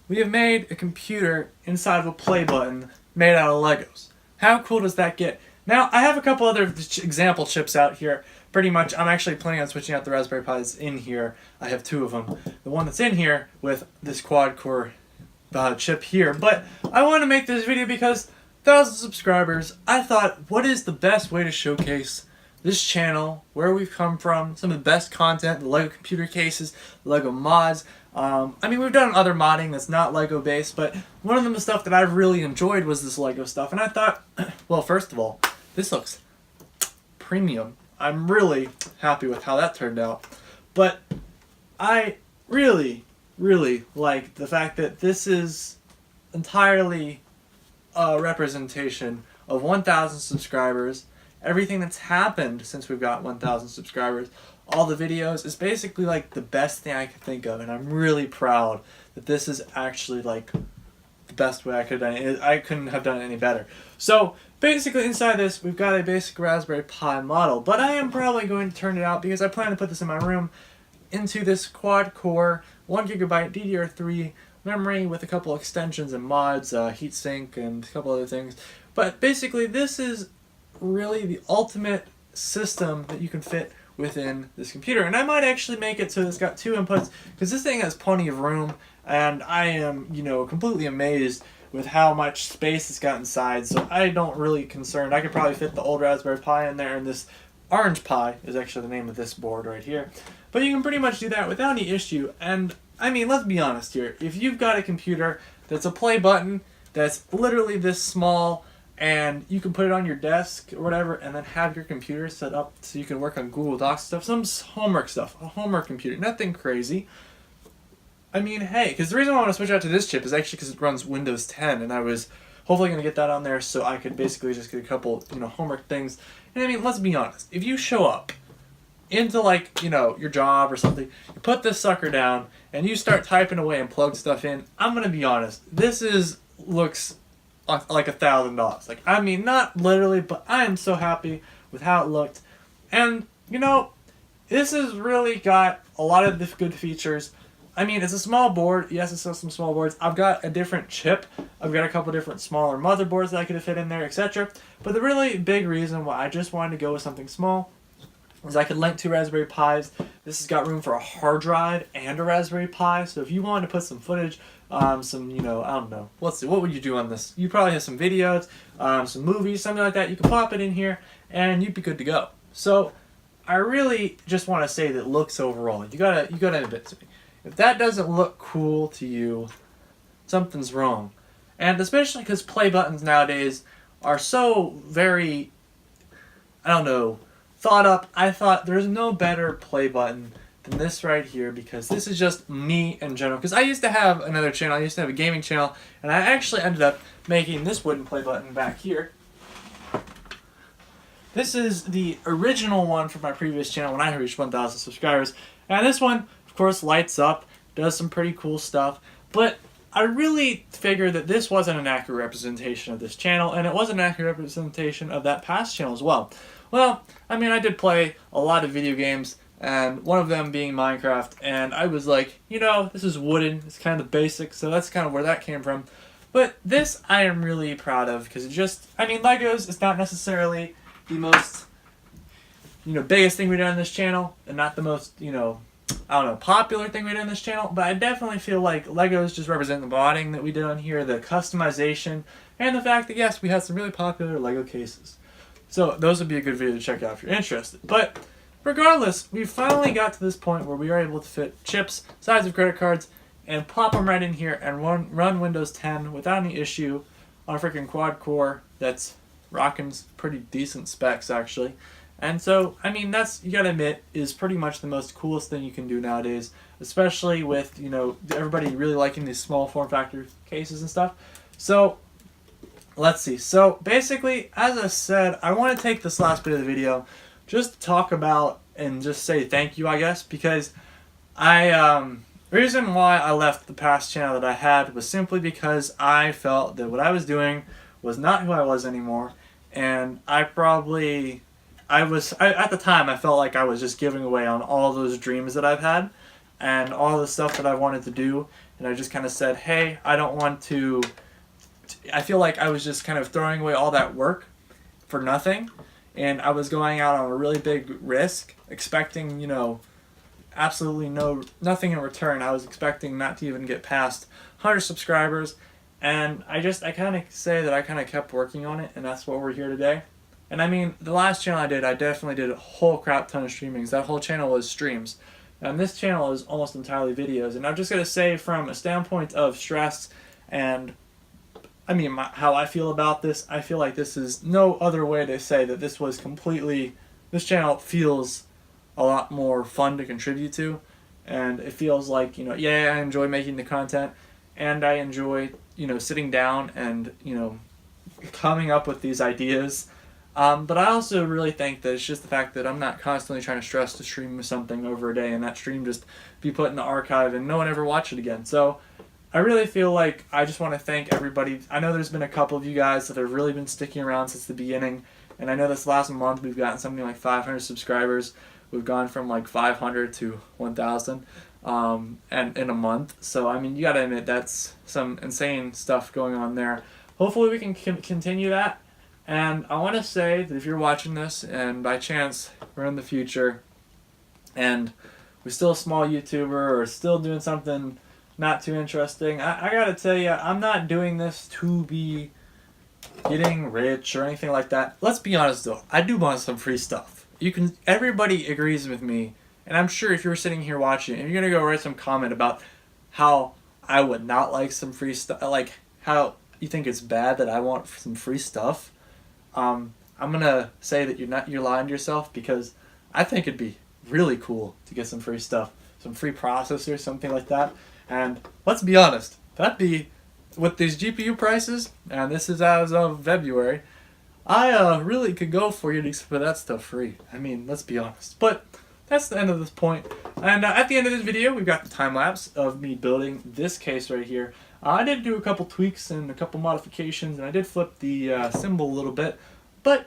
we have made a computer inside of a play button made out of Legos. How cool does that get? Now, I have a couple other example chips out here. Pretty much, I'm actually planning on switching out the Raspberry Pis in here. I have two of them. The one that's in here with this quad-core chip here. But I want to make this video because 1,000 subscribers. I thought, what is the best way to showcase this channel, where we've come from, some of the best content, the Lego computer cases, Lego mods. I mean, we've done other modding that's not Lego based, but one of the stuff that I really enjoyed was this Lego stuff. And I thought, well, first of all, this looks premium. I'm really happy with how that turned out. But I really, really like the fact that this is entirely a representation of 1,000 subscribers. Everything that's happened since we've got 1,000 subscribers, all the videos, is basically like the best thing I could think of. And I'm really proud that this is actually like the best way I could have done it. I couldn't have done it any better. So basically inside this, we've got a basic Raspberry Pi model, but I am probably going to turn it out because I plan to put this in my room into this quad-core 1GB DDR3 memory with a couple extensions and mods, heatsink, and a couple other things. But basically, this is really the ultimate system that you can fit within this computer. And I might actually make it so it's got two inputs, because this thing has plenty of room, and I am, completely amazed with how much space it's got inside. So I don't really concerned. I could probably fit the old Raspberry Pi in there, and this Orange Pi is actually the name of this board right here. But you can pretty much do that without any issue. And I mean, let's be honest here. If you've got a computer that's a play button that's literally this small, and you can put it on your desk or whatever, and then have your computer set up so you can work on Google Docs stuff, some homework stuff, a homework computer, nothing crazy. I mean, hey, because the reason why I want to switch out to this chip is actually because it runs Windows 10, and I was hopefully going to get that on there so I could basically just get a couple, homework things. And I mean, let's be honest. If you show up into, like, your job or something, you put this sucker down, and you start typing away and plug stuff in, I'm going to be honest. This looks like $1,000. Like, I mean, not literally, but I am so happy with how it looked. And, this has really got a lot of the good features. I mean, it's a small board. Yes, it's still some small boards. I've got a different chip. I've got a couple different smaller motherboards that I could have fit in there, etc. But the really big reason why I just wanted to go with something small is I could link two Raspberry Pis. This has got room for a hard drive and a Raspberry Pi. So if you wanted to put some footage, I don't know. Let's see, what would you do on this? You probably have some videos, some movies, something like that. You can pop it in here, and you'd be good to go. So I really just want to say that looks overall, you gotta admit to me. If that doesn't look cool to you, something's wrong. And especially because play buttons nowadays are so very, thought up. I thought there's no better play button than this right here, because this is just me in general. Because I used to have another channel. I used to have a gaming channel, and I actually ended up making this wooden play button back here. This is the original one from my previous channel when I reached 1,000 subscribers. And this one, of course, lights up, does some pretty cool stuff. But I really figured that this wasn't an accurate representation of this channel, and it wasn't an accurate representation of that past channel as well. Well, I mean, I did play a lot of video games, and one of them being Minecraft, and I was like, this is wooden, it's kind of basic, so that's kind of where that came from. But this I am really proud of, because Legos is not necessarily the most, biggest thing we've done on this channel, and not the most, popular thing we did on this channel, but I definitely feel like Legos just represent the modding that we did on here, the customization, and the fact that, yes, we had some really popular Lego cases. So those would be a good video to check out if you're interested. But regardless, we finally got to this point where we are able to fit chips, size of credit cards, and plop them right in here and run Windows 10 without any issue on a freaking quad core that's rocking pretty decent specs, actually. And so, I mean, that's, you gotta admit, is pretty much the most coolest thing you can do nowadays, especially with, everybody really liking these small form factor cases and stuff. So let's see. So basically, as I said, I want to take this last bit of the video just to talk about and just say thank you, I guess, because the reason why I left the past channel that I had was simply because I felt that what I was doing was not who I was anymore, and at the time I felt like I was just giving away on all those dreams that I've had and all the stuff that I wanted to do, and I just kind of said, hey, I don't want to, I feel like I was just kind of throwing away all that work for nothing, and I was going out on a really big risk, expecting, you know, absolutely nothing in return. I was expecting not to even get past 100 subscribers, and I kind of say that I kind of kept working on it, and that's what we're here today. And I mean, the last channel I definitely did a whole crap ton of streamings. That whole channel was streams. And this channel is almost entirely videos. And I'm just going to say, from a standpoint of stress and, I mean, how I feel about this, I feel like this is no other way to say that this was completely, this channel feels a lot more fun to contribute to. And it feels like, you know, yeah, I enjoy making the content, and I enjoy, you know, sitting down and, you know, coming up with these ideas. But I also really think that it's just the fact that I'm not constantly trying to stress to stream something over a day and that stream just be put in the archive and no one ever watch it again. So I really feel like I just want to thank everybody. I know there's been a couple of you guys that have really been sticking around since the beginning. And I know this last month we've gotten something like 500 subscribers. We've gone from like 500 to 1,000 and in a month. So, I mean, you got to admit that's some insane stuff going on there. Hopefully we can continue that. And I want to say that if you're watching this and by chance we're in the future and we're still a small YouTuber or still doing something not too interesting, I got to tell you, I'm not doing this to be getting rich or anything like that. Let's be honest though, I do want some free stuff. Everybody agrees with me, and I'm sure if you're sitting here watching and you're going to go write some comment about how I would not like some free stuff, like how you think it's bad that I want some free stuff, I'm gonna say that you're lying to yourself, because I think it'd be really cool to get some free stuff, some free processors, something like that. And let's be honest, that'd be, with these GPU prices, and this is as of February, I really could go for you for that stuff free. I mean, let's be honest. But that's the end of this point. And at the end of this video, we've got the time lapse of me building this case right here. I did do a couple tweaks and a couple modifications, and I did flip the symbol a little bit. But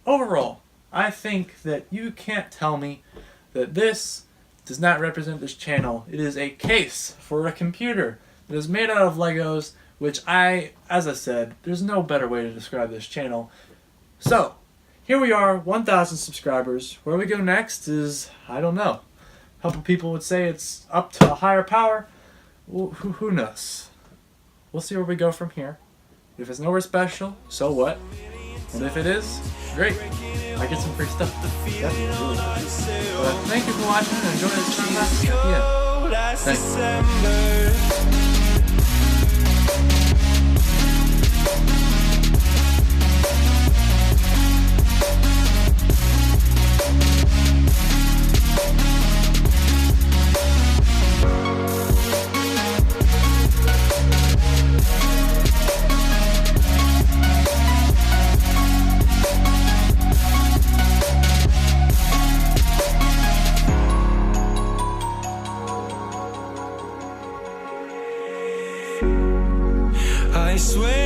overall, I think that you can't tell me that this does not represent this channel. It is a case for a computer that is made out of Legos, which as I said, there's no better way to describe this channel. So, here we are, 1,000 subscribers. Where we go next is, I don't know. A couple people would say it's up to a higher power. Well, who knows? We'll see where we go from here. If it's nowhere special, so what? And if it is, great. I get some free stuff. That'd be really good. But thank you for watching and enjoy this time lapse. Yeah. Thanks. I swear